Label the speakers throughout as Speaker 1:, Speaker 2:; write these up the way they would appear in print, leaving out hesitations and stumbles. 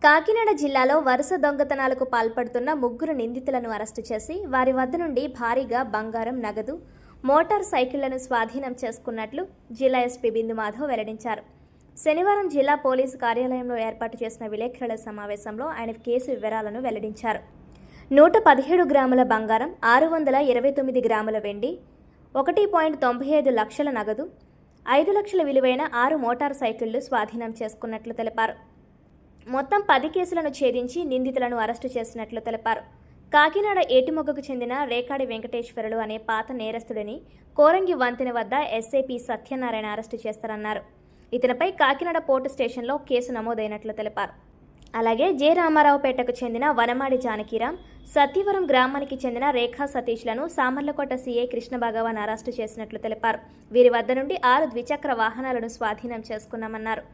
Speaker 1: కాకినాడ జిల్లాలో వరుస దొంగతనాలకు పాల్పడుతున్న ముగ్గురు నిందితులను అరెస్టు చేసి వారి వద్ద నుండి భారీగా బంగారం, నగదు, మోటార్ సైకిళ్లను స్వాధీనం చేసుకున్నట్లు జిల్లా ఎస్పీ బిందు మాధవ్ వెల్లడించారు. శనివారం జిల్లా పోలీసు కార్యాలయంలో ఏర్పాటు చేసిన విలేకరుల సమావేశంలో ఆయన కేసు వివరాలను వెల్లడించారు. 117 గ్రాముల బంగారం, 629 గ్రాముల వెండి, 1.95 లక్షల నగదు, 5 లక్షల విలువైన 6 మోటార్ సైకిళ్లు స్వాధీనం చేసుకున్నట్లు తెలిపారు. మొత్తం 10 కేసులను ఛేదించి నిందితులను అరెస్టు చేసినట్లు తెలిపారు. కాకినాడ ఏటిమొగ్గకు చెందిన రేకాడి వెంకటేశ్వరులు అనే పాత నేరస్తుడిని కోరంగి వంతెన వద్ద ఎస్ఐపి సత్యనారాయణ అరెస్టు చేస్తారన్నారు. ఇతనిపై కాకినాడ పోర్టు స్టేషన్లో కేసు నమోదైనట్లు తెలిపారు. అలాగే జె రామారావుపేటకు చెందిన వనమాడి జానకిరాం, సత్యవరం గ్రామానికి చెందిన రేఖా సతీష్లను సామర్లకోట సీఐ కృష్ణ భగవాన్ అరెస్టు చేసినట్లు తెలిపారు. వీరి వద్ద నుండి 6 ద్విచక్ర వాహనాలను స్వాధీనం చేసుకున్నామన్నారు.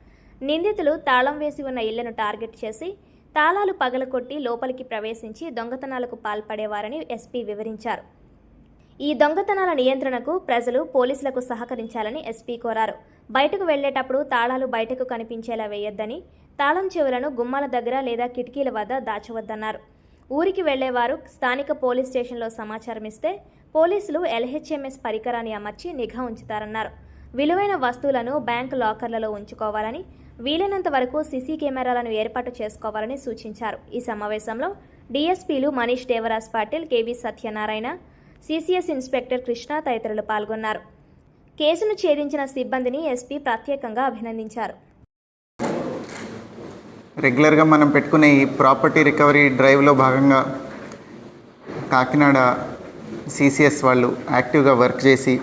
Speaker 1: నిందితులు తాళం వేసి ఉన్న ఇళ్లను టార్గెట్ చేసి తాళాలు పగలకొట్టి లోపలికి ప్రవేశించి దొంగతనాలకు పాల్పడేవారని ఎస్పీ వివరించారు. ఈ దొంగతనాల నియంత్రణకు ప్రజలు పోలీసులకు సహకరించాలని ఎస్పీ కోరారు. బయటకు వెళ్లేటప్పుడు తాళాలు బయటకు కనిపించేలా వేయొద్దని, తాళం చెవులను గుమ్మాల దగ్గర లేదా కిటికీల వద్ద దాచవద్దన్నారు. ఊరికి వెళ్లేవారు స్థానిక పోలీస్ స్టేషన్లో సమాచారం ఇస్తే పోలీసులు ఎల్హెచ్ఎంఎస్ పరికరాన్ని అమర్చి నిఘా ఉంచుతారన్నారు. విలువైన వస్తువులను బ్యాంకు లాకర్లలో ఉంచుకోవాలని, వీలైనంత వరకు సీసీ కెమెరాలను ఏర్పాటు చేసుకోవాలని సూచించారు. ఈ సమావేశంలో డీఎస్పీలు Manish Devaraj Patil, KV Satyanarayana, CCS inspector Krishna తదితరులు పాల్గొన్నారు. కేసును ఛేదించిన సిబ్బందిని ఎస్పీ ప్రత్యేకంగా అభినందించారు.
Speaker 2: రెగ్యులర్గా మనం పెట్టుకునే ఈ ప్రాపర్టీ రికవరీ డ్రైవ్లో భాగంగా కాకినాడ సిసిఎస్ వాళ్ళు యాక్టివ్గా వర్క్ చేసి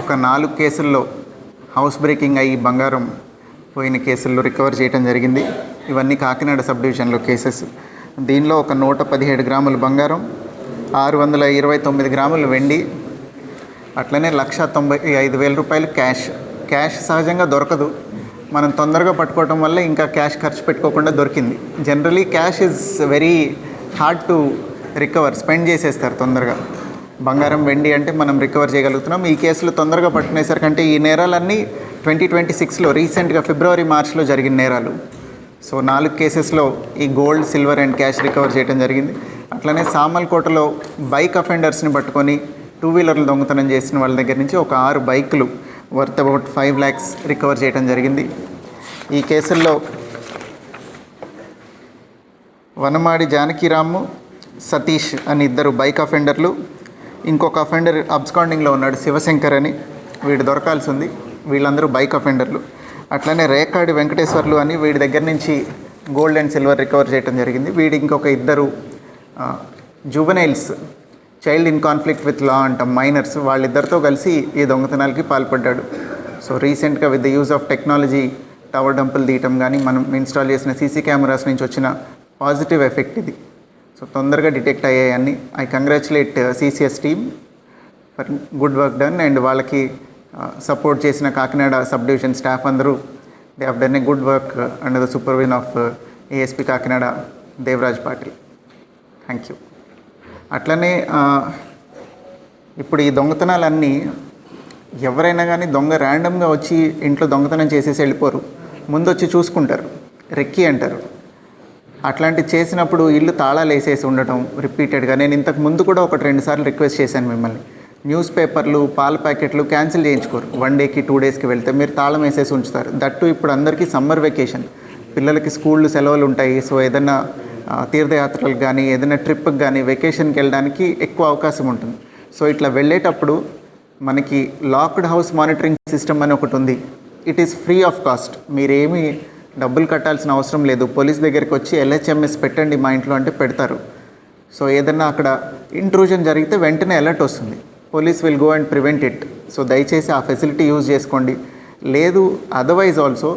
Speaker 2: ఒక 4 కేసుల్లో హౌస్ బ్రేకింగ్ అయ్యి బంగారం పోయిన కేసుల్లో రికవర్ చేయడం జరిగింది. ఇవన్నీ కాకినాడ సబ్ డివిజన్లో కేసెస్. దీనిలో ఒక 117 గ్రాముల బంగారం, 629 గ్రాముల వెండి, అట్లనే 1,95,000 రూపాయలు క్యాష్ సహజంగా దొరకదు. మనం తొందరగా పట్టుకోవటం వల్ల ఇంకా క్యాష్ ఖర్చు పెట్టుకోకుండా దొరికింది. Generally cash is very hard to recover, spend చేసేస్తారు తొందరగా. బంగారం, వెండి అంటే మనం రికవర్ చేయగలుగుతున్నాం. ఈ కేసులు తొందరగా పట్టుకునేసరికంటే ఈ నేరాలన్నీ 2026లో రీసెంట్గా ఫిబ్రవరి, మార్చ్లో జరిగిన నేరాలు. సో 4 కేసెస్లో ఈ gold, silver and cash recover చేయడం జరిగింది. అట్లనే సామర్లకోటలో బైక్ అఫెండర్స్ని పట్టుకొని 2 వీలర్లు దొంగతనం చేసిన వాళ్ళ దగ్గర నుంచి ఒక 6 బైకులు వర్త్ అబౌట్ 5 lakhs రికవర్ చేయడం జరిగింది. ఈ కేసుల్లో వనమాడి జానకిరాము, సతీష్ అని 2 బైక్ అఫెండర్లు, ఇంకొక అఫెండర్ అబ్స్కాండింగ్లో ఉన్నాడు శివశంకర్ అని, వీడు దొరకాల్సి ఉంది. వీళ్ళందరూ బైక్ అఫెండర్లు. అట్లనే రేకాడి వెంకటేశ్వర్లు అని వీడి దగ్గర నుంచి గోల్డ్ అండ్ సిల్వర్ రికవర్ చేయడం జరిగింది. వీడి ఇంకొక 2 juveniles, child in conflict with law అంటాం, మైనర్స్, వాళ్ళిద్దరితో కలిసి ఈ దొంగతనాలకి పాల్పడ్డాడు. సో రీసెంట్గా with the use of technology tower డంపులు తీయటం కానీ మనం ఇన్స్టాల్ చేసిన సీసీ కెమెరాస్ నుంచి వచ్చిన పాజిటివ్ ఎఫెక్ట్ ఇది. సో తొందరగా డిటెక్ట్ అయ్యాయని. I congratulate CCS team for good work done. And వాళ్ళకి సపోర్ట్ చేసిన కాకినాడ సబ్ డివిజన్ స్టాఫ్ అందరూ they have done a good work under the supervision of ASP Kakinada Devaraj Patil. Thank you. అట్లనే ఇప్పుడు ఈ దొంగతనాలన్నీ ఎవరైనా కానీ దొంగ ర్యాండమ్గా వచ్చి ఇంట్లో దొంగతనం చేసేసి వెళ్ళిపోరు, ముందు వచ్చి చూసుకుంటారు, రెక్కి అంటారు. అట్లాంటివి చేసినప్పుడు ఇల్లు తాళాలు వేసేసి ఉండటం రిపీటెడ్గా. నేను ఇంతకు ముందు కూడా 1-2 సార్లు రిక్వెస్ట్ చేశాను మిమ్మల్ని. న్యూస్ పేపర్లు, పాల ప్యాకెట్లు క్యాన్సిల్ చేయించుకోరు. 1 డేకి 2 డేస్కి వెళ్తే మీరు తాళం వేసేసి ఉంచుతారు. దట్టు ఇప్పుడు అందరికీ సమ్మర్ వెకేషన్, పిల్లలకి స్కూళ్ళు సెలవులు ఉంటాయి. సో ఏదైనా తీర్థయాత్రలకు కానీ ఏదైనా ట్రిప్కి కానీ వెకేషన్కి వెళ్ళడానికి ఎక్కువ అవకాశం ఉంటుంది. సో ఇట్లా వెళ్ళేటప్పుడు మనకి లాక్డ్ హౌస్ మానిటరింగ్ సిస్టమ్ అని ఒకటి ఉంది. It is free of cost. మీరేమీ డబ్బులు కట్టాల్సిన అవసరం లేదు. పోలీస్ దగ్గరికి వచ్చి ఎల్హెచ్ఎంఎస్ పెట్టండి మా ఇంట్లో అంటే పెడతారు. సో ఏదన్నా అక్కడ ఇంట్రూజన్ జరిగితే వెంటనే అలర్ట్ వస్తుంది. Police will go and prevent it. So దయచేసి ఆ ఫెసిలిటీ యూజ్ చేసుకోండి. లేదు అదర్వైజ్ ఆల్సో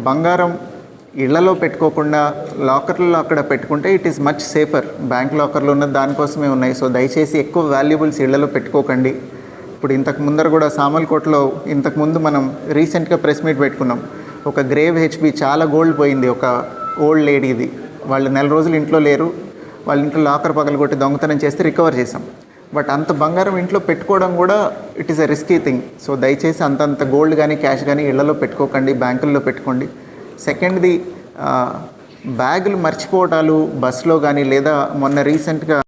Speaker 2: బంగారం ఇళ్లలో పెట్టుకోకుండా లాకర్లలో అక్కడ పెట్టుకుంటే it is much safer. Bank లాకర్లు ఉన్నది దానికోసమే ఉన్నాయి. సో దయచేసి ఎక్కువ వాల్యుబుల్స్ ఇళ్లలో పెట్టుకోకండి. ఇప్పుడు ఇంతకు ముందర కూడా సామర్లకోటలో ఇంతకుముందు మనం రీసెంట్గా ప్రెస్ మీట్ పెట్టుకున్నాం. ఒక గ్రేవ్ హెచ్బి చాలా గోల్డ్ పోయింది, ఒక ఓల్డ్ లేడీది. వాళ్ళు 4 రోజులు ఇంట్లో లేరు. వాళ్ళ ఇంట్లో లాకర్ పగలగొట్టి దొంగతనం చేస్తే రికవర్ చేసాం. బట్ అంత బంగారం ఇంట్లో పెట్టుకోవడం కూడా it is a risky thing. So దయచేసి అంతంత గోల్డ్ కానీ క్యాష్ కానీ ఇళ్లలో పెట్టుకోకండి, బ్యాంకుల్లో పెట్టుకోండి. సెకండ్ది బ్యాగులు మర్చిపోవటాలు బస్సులో కానీ లేదా మొన్న రీసెంట్గా